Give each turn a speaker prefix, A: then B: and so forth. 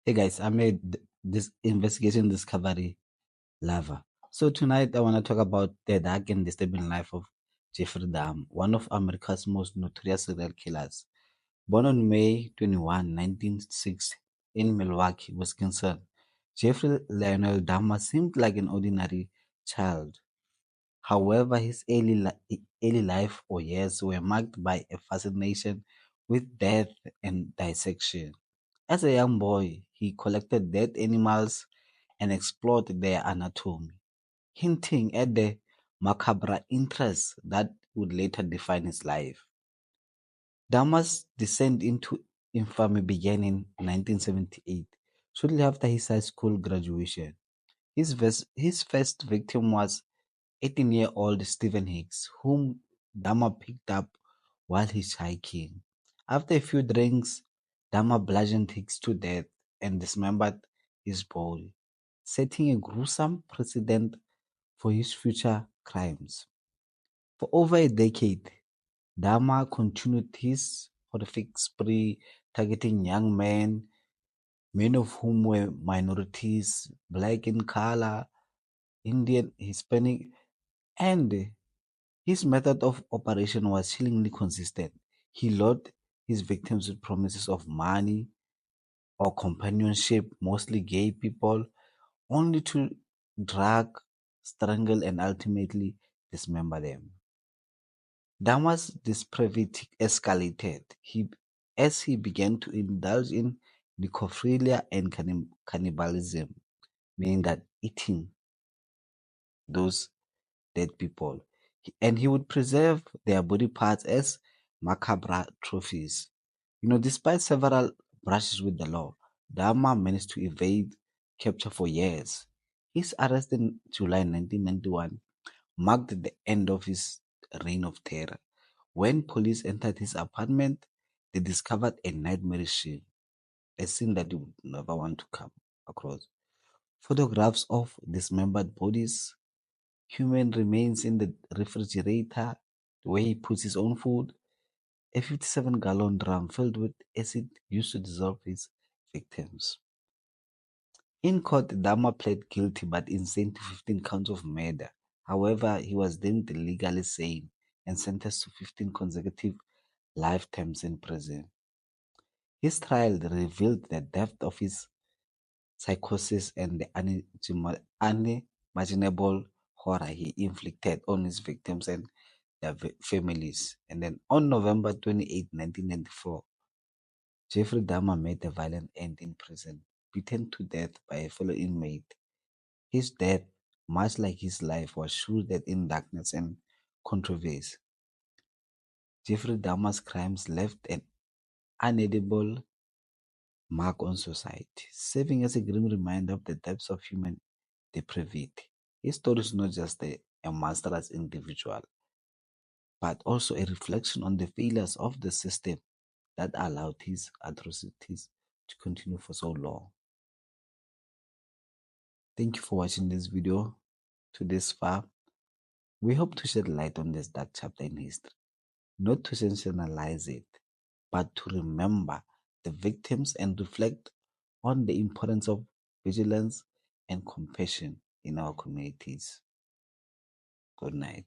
A: Hey guys, I made this investigation discovery lover. So tonight I want to talk about the dark and disturbing life of Jeffrey Dahmer, one of America's most notorious serial killers. Born on May 21, 1960 in Milwaukee, Wisconsin, Jeffrey Lionel Dahmer seemed like an ordinary child. However, his early life or years were marked by a fascination with death and dissection. As a young boy, he collected dead animals and explored their anatomy, hinting at the macabre interests that would later define his life. Dahmer's descent into infamy began in 1978, shortly after his high school graduation. His first victim was 18-year-old Stephen Hicks, whom Dahmer picked up while hitchhiking. After a few drinks, Dahmer bludgeoned Hicks to death and dismembered his body, setting a gruesome precedent for his future crimes. For over a decade, Dahmer continued his horrific spree, targeting young men, many of whom were minorities, black in color, Indian, Hispanic, and his method of operation was chillingly consistent. He lured his victims with promises of money or companionship, mostly gay people, only to drug, strangle, and ultimately dismember them. Dahmer's depravity escalated as he began to indulge in necrophilia and cannibalism, meaning that eating those dead people, and he would preserve their body parts as macabre trophies. Despite several brushes with the law, Dahmer managed to evade capture for years. His arrest in July 1991 marked the end of his reign of terror. When police entered his apartment, they discovered a nightmarish scene, a scene that you would never want to come across. Photographs of dismembered bodies, human remains in the refrigerator, where he puts his own food, a 57-gallon drum filled with acid used to dissolve his victims. In court, Dahmer pled guilty but insane to 15 counts of murder. However, he was deemed legally sane and sentenced to 15 consecutive life terms in prison. His trial revealed the depth of his psychosis and the unimaginable horror he inflicted on his victims and their families. And then on November 28, 1994, Jeffrey Dahmer made a violent end in prison, beaten to death by a fellow inmate. His death, much like his life, was shrouded in darkness and controversy. Jeffrey Dahmer's crimes left an unedible mark on society, serving as a grim reminder of the depths of human depravity. His story is not just a monstrous individual, but also a reflection on the failures of the system that allowed his atrocities to continue for so long. Thank you for watching this video to this far. We hope to shed light on this dark chapter in history, not to sensationalize it, but to remember the victims and reflect on the importance of vigilance and compassion in our communities. Good night.